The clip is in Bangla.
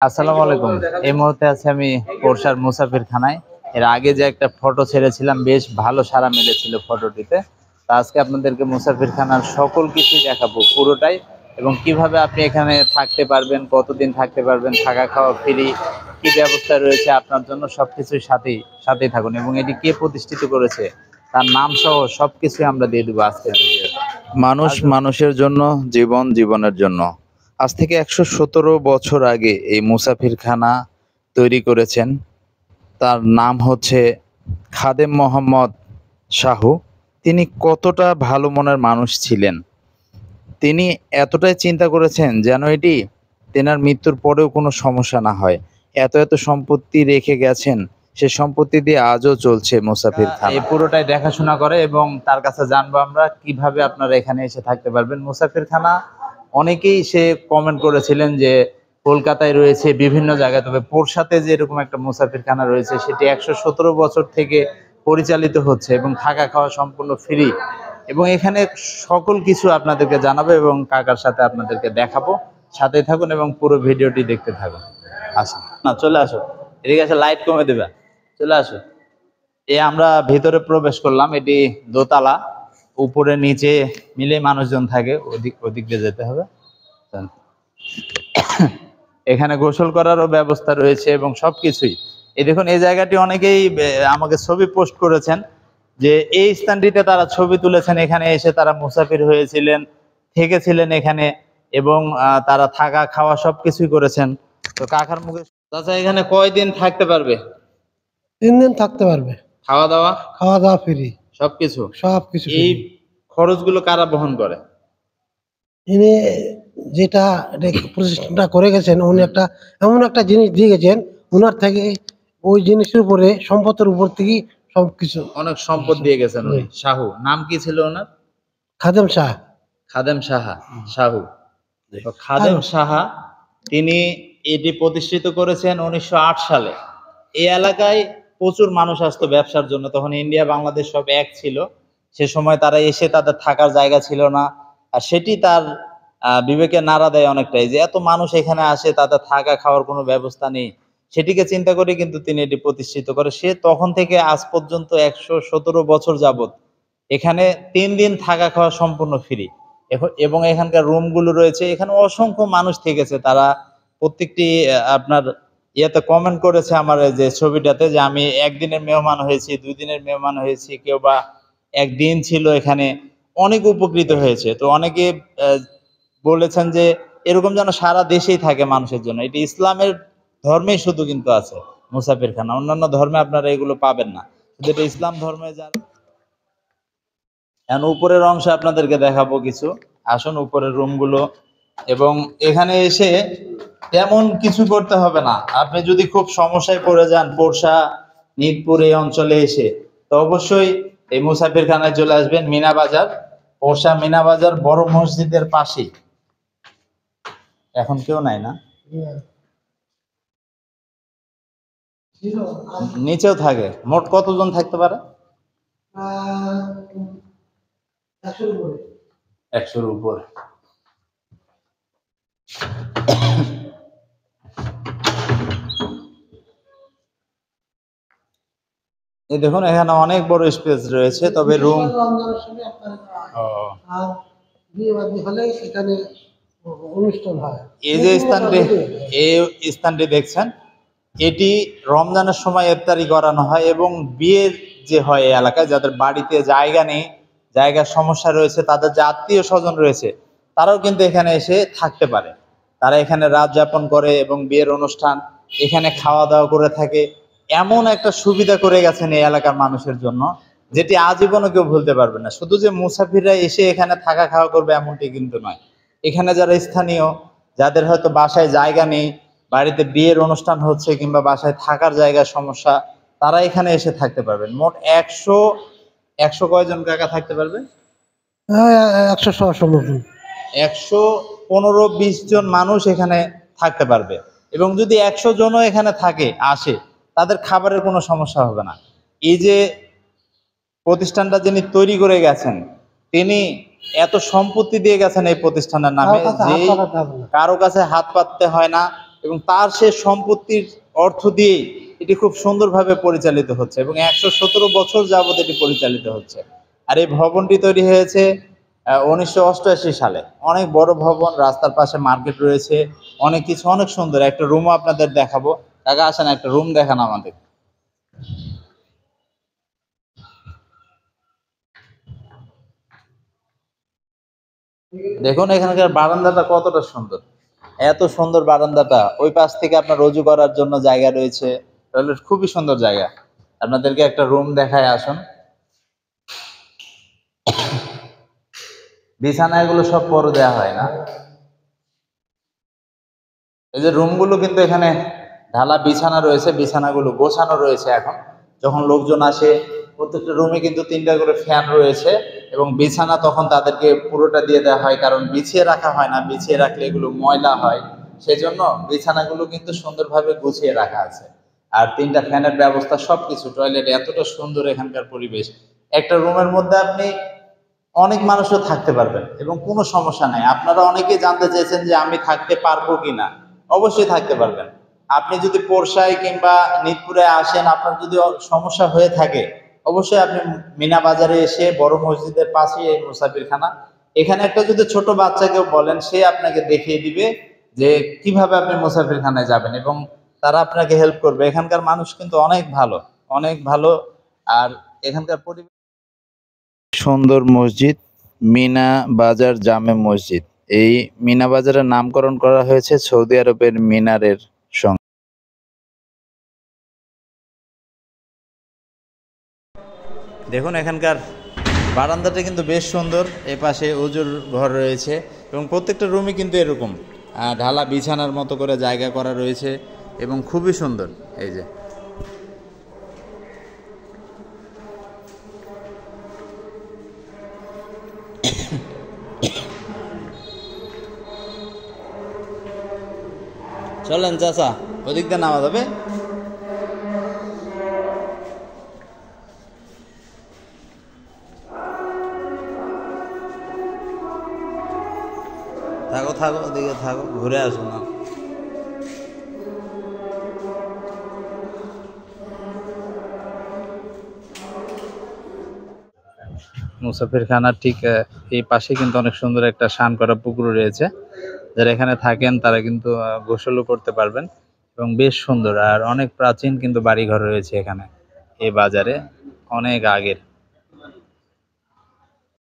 আসসালামু আলাইকুম। এই মুহূর্তে আছি আমি পোরশার মুসাফিরখানায়। এর আগে যে একটা ফটো ছেড়েছিলাম, বেশ ভালো সাড়া মিলেছিল ফটোটিতে। তো আজকে আপনাদেরকে মুসাফিরখানার সকল কিছুই দেখাবো পুরোটাই, এবং কিভাবে আপনি এখানে থাকতে পারবেন, কতদিন থাকতে পারবেন, থাকা খাওয়া ফ্রি, কি ব্যবস্থা রয়েছে আপনার জন্য, সবকিছুর সাথেই থাকুন। এবং এটি কে প্রতিষ্ঠিত করেছে, তার নাম সহ সবকিছুই আমরা দিয়ে দেবো আজকের ভিডিওতে। মানুষ মানুষের জন্য, জীবন জীবনের জন্য। আজ থেকে ১১৭ বছর আগে এই মুসাফিরখানা তৈরি করেছেন। তার নাম হচ্ছে খাদেম মোহাম্মদ শাহু। তিনি কতটা ভালো মনের মানুষ ছিলেন, তিনি এতটাই চিন্তা করেছেন যেন এটি তেনার মৃত্যুর পরেও কোনো সমস্যা না হয়। এত এত সম্পত্তি রেখে গেছেন, সে সম্পত্তি দিয়ে আজও চলছে মুসাফিরখানা। এই পুরোটাই দেখাশোনা করে, এবং তার কাছে জানবো আমরা কিভাবে আপনারা এখানে এসে থাকতে পারবেন। মুসাফিরখানা অনেকেই সে কমেন্ট করেছিলেন যে কলকাতায় রয়েছে, বিভিন্ন জায়গায়, তবে পোরশাতে যে এরকম একটা মুসাফিরখানা রয়েছে সেটি ১১৭ বছর থেকে পরিচালিত হচ্ছে, এবং থাকা খাওয়া সম্পূর্ণ ফ্রি। এবং এখানে সকল কিছু আপনাদেরকে জানাবো এবং কাকার সাথে আপনাদেরকে দেখাবো। সাথে থাকুন এবং পুরো ভিডিওটি দেখতে থাকুন। আসুন না, চলে আসো, এদিকে এসে লাইট কমে দেবে, চলে আসো। আমরা ভিতরে প্রবেশ করলাম। এটি দোতলা, উপরে নিচে মিলে মানুষজন থাকে, ওদিক দিয়ে যেতে হবে। এখানে গোসল করারও ব্যবস্থা রয়েছে এবং সবকিছুই। এই দেখুন, এই জায়গাটি অনেকেই আমাকে ছবি পোস্ট করেছেন যে এই স্থানটিতে তারা ছবি তুলেছেন, এখানে এসে তারা মুসাফির হয়েছিলেন, থেকেছিলেন এখানে, এবং তারা থাকা খাওয়া সবকিছুই করেছেন। তো কাকার মুখে, চাচা এখানে কয়দিন থাকতে পারবে? 3 দিন থাকতে পারবে। খাওয়া দাওয়া ফ্রি, সবকিছু? সবকিছু এই খরচগুলো কারা বহন করে? ইনি যেটা প্রতিষ্ঠানটা করে গেছেন, উনি এমন একটা জিনিস দিয়ে গেছেন, উনার থেকে ওই জিনিসের উপরে, সম্পদের উপর থেকে সবকিছু। অনেক সম্পদ দিয়ে গেছেন উনি। শাহু নাম কি ছিল ওনার? খাদেম শাহ। খাদেম সাহা শাহু। তো খাদেম সাহা তিনি এটি প্রতিষ্ঠিত করেছেন ১৯০৮ সালে। এই এলাকায় প্রচুর মানুষ আসতো ব্যবসার জন্য। তখন ইন্ডিয়া বাংলাদেশ সব এক ছিল। সে সময় তারা এসে তাদের থাকার জায়গা ছিল না, আর সেটি তার বিবেকে নাড়া দেয় অনেকটাই, যে এত মানুষ এখানে আসে, তাদের থাকা খাওয়ার কোনো ব্যবস্থা নেই। সেটিকে চিন্তা করে কিন্তু তিনি এটি প্রতিষ্ঠিত করে। সে তখন থেকে আজ পর্যন্ত ১১৭ বছর যাবত এখানে ৩ দিন থাকা খাওয়া সম্পূর্ণ ফ্রি। এবং এখানকার রুমগুলো রয়েছে, এখানে অসংখ্য মানুষ থেকেছে। তারা প্রত্যেকটি আপনার ইয়েতে কমেন্ট করেছে আমার এই যে ছবিটাতে, যে আমি একদিনের মেহমান হয়েছি, 2 দিনের মেহমান হয়েছি, কেউ বা একদিন ছিল এখানে, অনেক উপকৃত হয়েছে। তো অনেকে বলেছেন যে এরকম যেন সারা দেশেই থাকে মানুষের জন্য। এটি ইসলামের ধর্মেই শুধু কিন্তু আছে মুসাফিরখানা, অন্যান্য ধর্মে আপনারা এগুলো পাবেন না, শুধু এটা ইসলাম ধর্মে যারা। এখন উপরের অংশে আপনাদেরকে দেখাবো কিছু। আসুন উপরের রুমগুলো। এবং এখানে এসে তেমন কিছু করতে হবে না। আপনি যদি খুব সমস্যায় পড়ে যান পোরশা, নিদপুর এই অঞ্চলে এসে, তো অবশ্যই এই মুসাফিরখানায় চলে আসবেন। মিনা বাজার, পোরশা মিনা বাজার বড় মসজিদের পাশেই। এখন কেউ নাই না? নিচেও থাকে। মোট কতজন থাকতে পারে? ১০০-র উপরে। এই দেখুন, এখানে অনেক বড় স্পেস রয়েছে, তবে রুম এই যে স্থানটি দেখছেন, এটি রমজানের সময় ইফতারি করানো হয়। এবং বিয়ের যে হয় এই এলাকায়, যাদের বাড়িতে জায়গা নেই, জায়গার সমস্যা রয়েছে, তাদের যে আত্মীয় স্বজন রয়েছে, তারাও কিন্তু এখানে এসে থাকতে পারে। তারা এখানে রাত যাপন করে এবং বিয়ের অনুষ্ঠান এখানে খাওয়া দাওয়া করে থাকে। এমন একটা সুবিধা করে গেছেন এই এলাকার মানুষের জন্য, যেটি আজীবনও কেউ ভুলতে পারবে না। শুধু যে মুসাফিররা এসে এখানে থাকা খাওয়া করবে এমনটি কিন্তু নয়। এখানে যারা স্থানীয়, যাদের হয়তো বাসায় জায়গা নেই, বাড়িতে বিয়ের অনুষ্ঠান হচ্ছে, কিংবা বাসায় থাকার জায়গার সমস্যা, তারা এখানে এসে থাকতে পারবেন। মোট ১০০ কয়জন কাকা থাকতে পারবে? ১১৫-২০ জন মানুষ এখানে থাকতে পারবে। এবং যদি ১০০ জনও এখানে আসে, তাদের খাবারের কোনো সমস্যা হবে না। এই যে প্রতিষ্ঠানটা যিনি তৈরি করে গেছেন, তিনি এত সম্পত্তি দিয়ে গেছেন এই প্রতিষ্ঠানের নামে, যে কারো কাছে হাত পাততে হয় না। এবং তার সে সম্পত্তির অর্থ দিয়েই এটি খুব সুন্দরভাবে পরিচালিত হচ্ছে এবং 117 বছর যাবত এটি পরিচালিত হচ্ছে। আর এই ভবনটি তৈরি হয়েছে 1988 সালে। অনেক বড় ভবন, রাস্তার পাশে মার্কেট রয়েছে, অনেক কিছু, অনেক সুন্দর। একটা রুমও আপনাদের দেখাবো। কাকা আসেন, একটা রুম দেখান আমাদের। দেখুন এখানকার বারান্দাটা কতটা সুন্দর, এত সুন্দর বারান্দাটা। ওই পাশ থেকে আপনার রুজু করার জন্য জায়গা রয়েছে, তাহলে খুবই সুন্দর জায়গা। আপনাদেরকে একটা রুম দেখায়, আসুন। বিছানা এগুলো সব পরে দেওয়া হয় না। এই যে রুমগুলো কিন্তু এখানে ঢালা বিছানা রয়েছে, বিছানাগুলো গোছানো রয়েছে। এখন যখন লোকজন আসে, প্রত্যেকটা রুমে কিন্তু 3টা করে ফ্যান রয়েছে এবং বিছানা তখন তাদেরকে পুরোটা দিয়ে দেওয়া হয়, কারণ বিছিয়ে রাখা হয় না, বিছিয়ে রাখলে এগুলো ময়লা হয়। সেজন্য বিছানাগুলো কিন্তু সুন্দরভাবে গুছিয়ে রাখা আছে। আর 3টা ফ্যানের ব্যবস্থা, সবকিছু, টয়লেট, এতটা সুন্দর এখানকার পরিবেশ। একটা রুমের মধ্যে আপনি অনেক মানুষও থাকতে পারবেন এবং কোনো সমস্যা নাই। আপনারা অনেকেই জানতে চেয়েছেন যে আমি থাকতে পারবো কিনা। অবশ্যই থাকতে পারবেন। আপনি যদি পোরশায় কিংবা নিদপুরে আসেন, আপনার যদি সমস্যা হয়ে থাকে, অবশ্যই আপনি মিনা বাজারে এসে বড় মসজিদের পাশেই এই মুসাফিরখানা। এখানে একটা যদি ছোট বাচ্চাকেও বলেন, সে আপনাকে দেখিয়ে দিবে যে কিভাবে আপনি মুসাফিরখানায় যাবেন এবং তারা আপনাকে হেল্প করবে। এখানকার মানুষ কিন্তু অনেক ভালো, অনেক ভালো। আর এখানকার পরিবেশ সুন্দর। মসজিদ মিনা বাজার জামে মসজিদ। এই মিনা বাজারের নামকরণ করা হয়েছে সৌদি আরবের মিনারের সঙ্গে। দেখুন এখানকার বারান্দাটা কিন্তু বেশ সুন্দর। এ পাশে অজুর ঘর রয়েছে এবং প্রত্যেকটা রুমই কিন্তু এরকম ঢালা বিছানার মতো করে জায়গা করা রয়েছে এবং খুবই সুন্দর। এই যে চলেন চাচা, ওদিক দিয়ে নামা যাবে। থাকো থাকো, ওদিকে থাকো, ঘুরে আসো না। মুসাফিরখানার ঠিক এই পাশে কিন্তু অনেক সুন্দর একটা স্নান করা পুকুর রয়েছে। যারা এখানে থাকেন তারা কিন্তু গোসলও করতে পারবেন এবং বেশ সুন্দর। আর অনেক প্রাচীন কিন্তু বাড়িঘর রয়েছে এখানে, এই বাজারে, অনেক আগের।